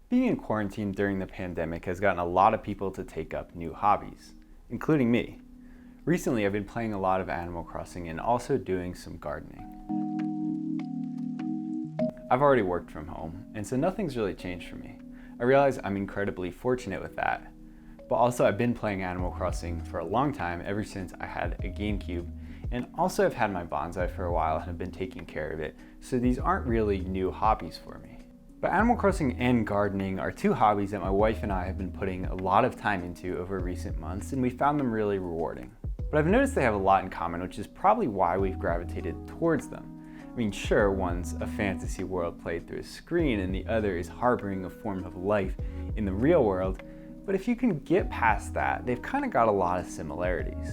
Being in quarantine during the pandemic has gotten a lot of people to take up new hobbies, including me. Recently, I've been playing a lot of Animal Crossing and also doing some gardening. I've already worked from home, and so nothing's really changed for me. I realize I'm incredibly fortunate with that, but also I've been playing Animal Crossing for a long time, ever since I had a GameCube, and also I've had my bonsai for a while and have been taking care of it, so these aren't really new hobbies for me. But Animal Crossing and gardening are two hobbies that my wife and I have been putting a lot of time into over recent months, and we found them really rewarding. But I've noticed they have a lot in common, which is probably why we've gravitated towards them. I mean, sure, one's a fantasy world played through a screen and the other is harboring a form of life in the real world, but if you can get past that, they've kind of got a lot of similarities.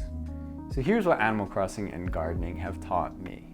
So here's what Animal Crossing and gardening have taught me.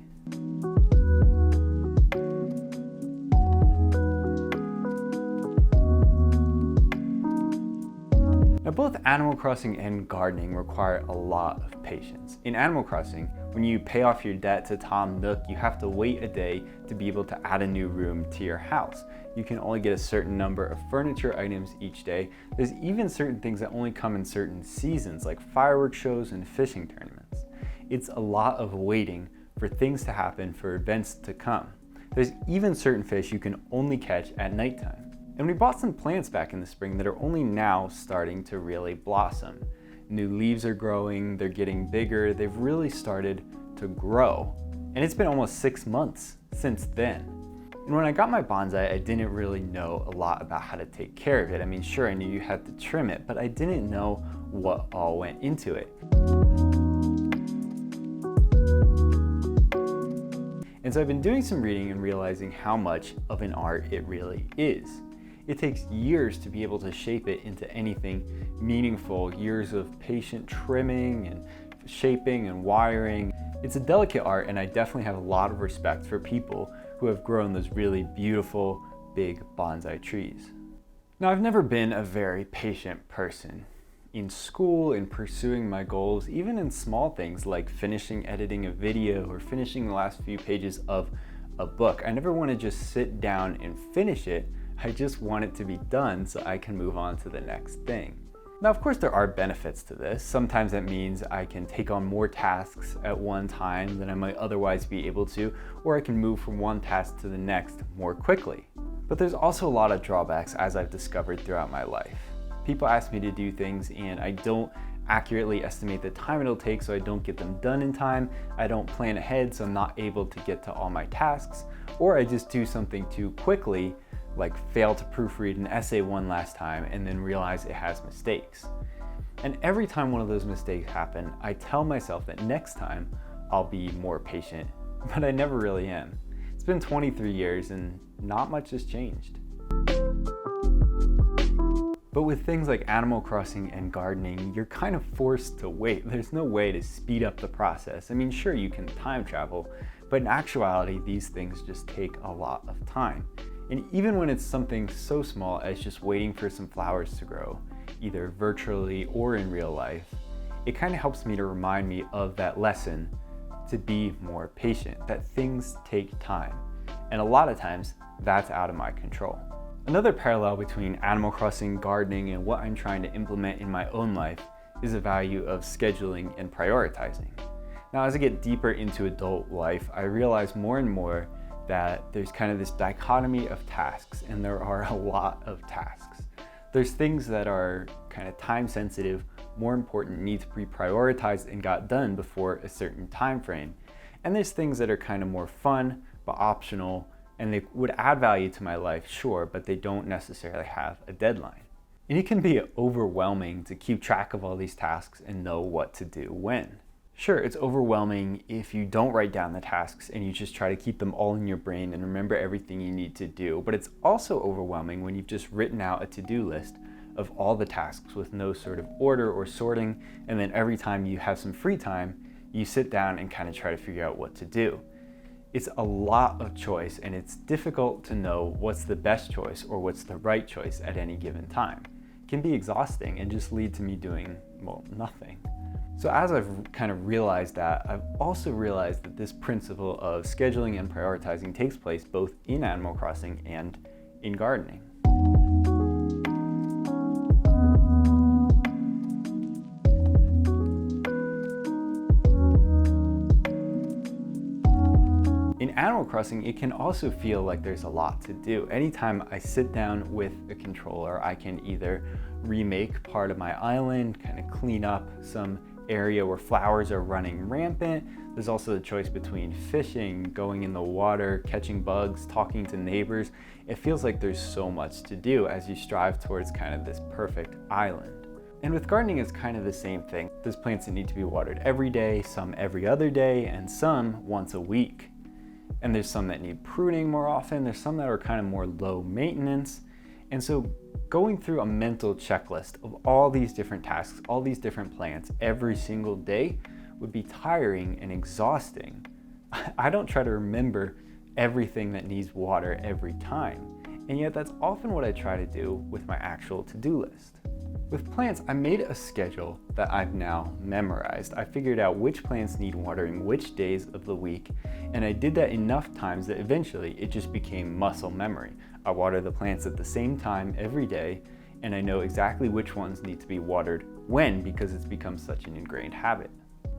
Now, both Animal Crossing and gardening require a lot of patience. In Animal Crossing, when you pay off your debt to Tom Nook, you have to wait a day to be able to add a new room to your house. You can only get a certain number of furniture items each day. There's even certain things that only come in certain seasons, like fireworks shows and fishing tournaments. It's a lot of waiting for things to happen, for events to come. There's even certain fish you can only catch at nighttime. And we bought some plants back in the spring that are only now starting to really blossom. New leaves are growing, they're getting bigger, they've really started to grow. And it's been almost 6 months since then. And when I got my bonsai, I didn't really know a lot about how to take care of it. I mean, sure, I knew you had to trim it, but I didn't know what all went into it. And so I've been doing some reading and realizing how much of an art it really is. It takes years to be able to shape it into anything meaningful, years of patient trimming and shaping and wiring. It's a delicate art, and I definitely have a lot of respect for people who have grown those really beautiful, big bonsai trees. Now, I've never been a very patient person. In school, in pursuing my goals, even in small things like finishing editing a video or finishing the last few pages of a book, I never want to just sit down and finish it. I just want it to be done so I can move on to the next thing. Now, of course, there are benefits to this. Sometimes that means I can take on more tasks at one time than I might otherwise be able to, or I can move from one task to the next more quickly. But there's also a lot of drawbacks, as I've discovered throughout my life. People ask me to do things and I don't accurately estimate the time it'll take, so I don't get them done in time. I don't plan ahead, so I'm not able to get to all my tasks, or I just do something too quickly, like fail to proofread an essay one last time and then realize it has mistakes. And every time one of those mistakes happen, I tell myself that next time I'll be more patient, but I never really am. It's been 23 years and not much has changed. But with things like Animal Crossing and gardening, you're kind of forced to wait. There's no way to speed up the process. I mean, sure, you can time travel, but in actuality, these things just take a lot of time. And even when it's something so small as just waiting for some flowers to grow, either virtually or in real life, it kind of helps me to remind me of that lesson to be more patient, that things take time. And a lot of times, that's out of my control. Another parallel between Animal Crossing, gardening, and what I'm trying to implement in my own life is the value of scheduling and prioritizing. Now, as I get deeper into adult life, I realize more and more that there's kind of this dichotomy of tasks, and there are a lot of tasks. There's things that are kind of time sensitive, more important, need to be prioritized and got done before a certain time frame. And there's things that are kind of more fun, but optional, and they would add value to my life, sure, but they don't necessarily have a deadline. And it can be overwhelming to keep track of all these tasks and know what to do when. Sure, it's overwhelming if you don't write down the tasks and you just try to keep them all in your brain and remember everything you need to do. But it's also overwhelming when you've just written out a to-do list of all the tasks with no sort of order or sorting, and then every time you have some free time, you sit down and kind of try to figure out what to do. It's a lot of choice, and it's difficult to know what's the best choice or what's the right choice at any given time. It can be exhausting and just lead to me doing, well, nothing. So as I've kind of realized that, I've also realized that this principle of scheduling and prioritizing takes place both in Animal Crossing and in gardening. Animal Crossing, it can also feel like there's a lot to do. Anytime I sit down with a controller, I can either remake part of my island, kind of clean up some area where flowers are running rampant. There's also the choice between fishing, going in the water, catching bugs, talking to neighbors. It feels like there's so much to do as you strive towards kind of this perfect island. And with gardening, it's kind of the same thing. There's plants that need to be watered every day, some every other day, and some once a week. And there's some that need pruning more often. There's some that are kind of more low maintenance. And so going through a mental checklist of all these different tasks, all these different plants every single day would be tiring and exhausting. I don't try to remember everything that needs water every time. And yet that's often what I try to do with my actual to-do list. With plants, I made a schedule that I've now memorized. I figured out which plants need watering which days of the week, and I did that enough times that eventually it just became muscle memory. I water the plants at the same time every day, and I know exactly which ones need to be watered when because it's become such an ingrained habit.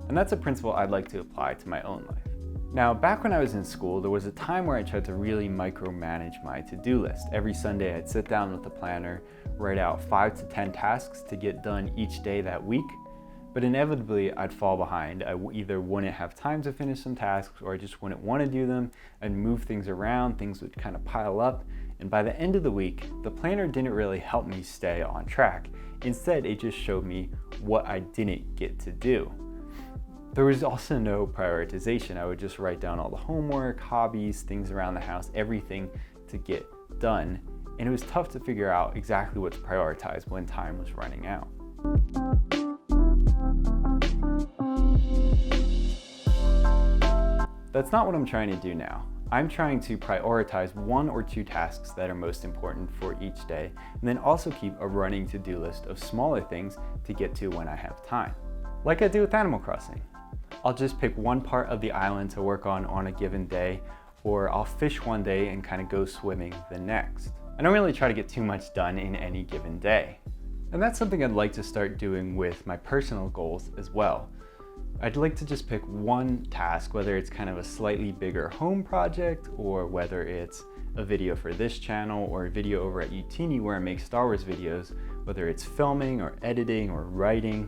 And that's a principle I'd like to apply to my own life. Now, back when I was in school, there was a time where I tried to really micromanage my to-do list. Every Sunday, I'd sit down with the planner, write out 5 to 10 tasks to get done each day that week, but inevitably I'd fall behind. I either wouldn't have time to finish some tasks or I just wouldn't want to do them. I'd move things around, things would kind of pile up, and by the end of the week, the planner didn't really help me stay on track. Instead, it just showed me what I didn't get to do. There was also no prioritization. I would just write down all the homework, hobbies, things around the house, everything to get done. And it was tough to figure out exactly what to prioritize when time was running out. That's not what I'm trying to do now. I'm trying to prioritize 1 or 2 tasks that are most important for each day, and then also keep a running to-do list of smaller things to get to when I have time. Like I do with Animal Crossing. I'll just pick one part of the island to work on a given day, or I'll fish one day and kind of go swimming the next. I don't really try to get too much done in any given day. And that's something I'd like to start doing with my personal goals as well. I'd like to just pick one task, whether it's kind of a slightly bigger home project, or whether it's a video for this channel, or a video over at Utini where I make Star Wars videos, whether it's filming or editing or writing,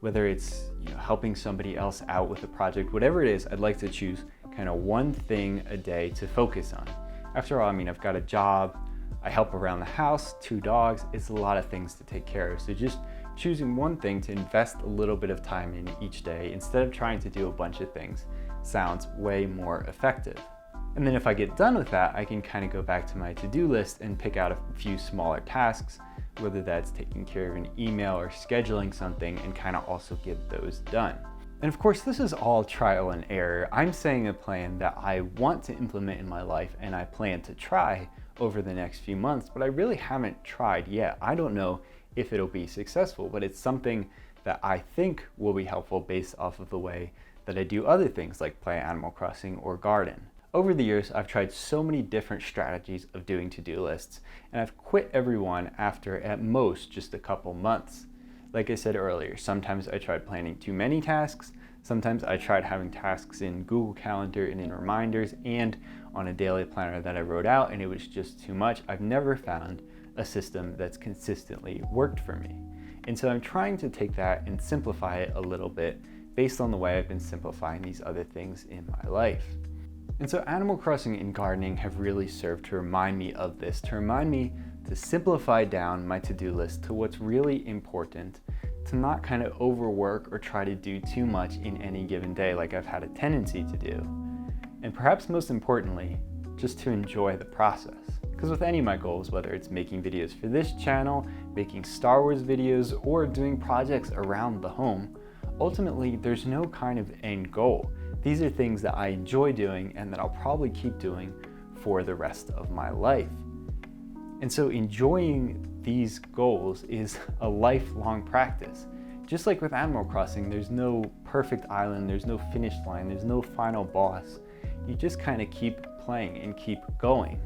whether it's helping somebody else out with a project, whatever it is, I'd like to choose kind of one thing a day to focus on. After all, I've got a job, I help around the house, 2 dogs, it's a lot of things to take care of. So just choosing one thing to invest a little bit of time in each day instead of trying to do a bunch of things sounds way more effective. And then if I get done with that, I can kind of go back to my to-do list and pick out a few smaller tasks, whether that's taking care of an email or scheduling something, and kind of also get those done. And of course, this is all trial and error. I'm saying a plan that I want to implement in my life and I plan to try over the next few months, but I really haven't tried yet. I don't know if it'll be successful, but it's something that I think will be helpful based off of the way that I do other things like play Animal Crossing or garden. Over the years, I've tried so many different strategies of doing to-do lists, and I've quit every one after at most just a couple months. Like I said earlier, sometimes I tried planning too many tasks, sometimes I tried having tasks in Google Calendar and in reminders and on a daily planner that I wrote out, and it was just too much. I've never found a system that's consistently worked for me. And so I'm trying to take that and simplify it a little bit based on the way I've been simplifying these other things in my life. And so Animal Crossing and gardening have really served to remind me of this, to remind me to simplify down my to-do list to what's really important, to not kind of overwork or try to do too much in any given day like I've had a tendency to do. And perhaps most importantly, just to enjoy the process. Because with any of my goals, whether it's making videos for this channel, making Star Wars videos, or doing projects around the home, ultimately there's no kind of end goal. These are things that I enjoy doing and that I'll probably keep doing for the rest of my life. And so enjoying these goals is a lifelong practice. Just like with Animal Crossing, there's no perfect island, there's no finish line, there's no final boss. You just kind of keep playing and keep going.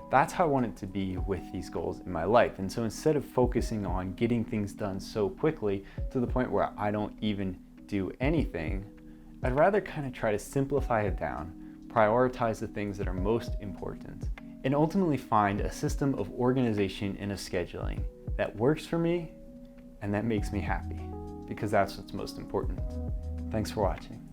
That's how I want it to be with these goals in my life. And so instead of focusing on getting things done so quickly to the point where I don't even do anything, I'd rather kind of try to simplify it down prioritize the things that are most important, and ultimately find a system of organization and of scheduling that works for me and that makes me happy, because that's what's most important. Thanks for watching.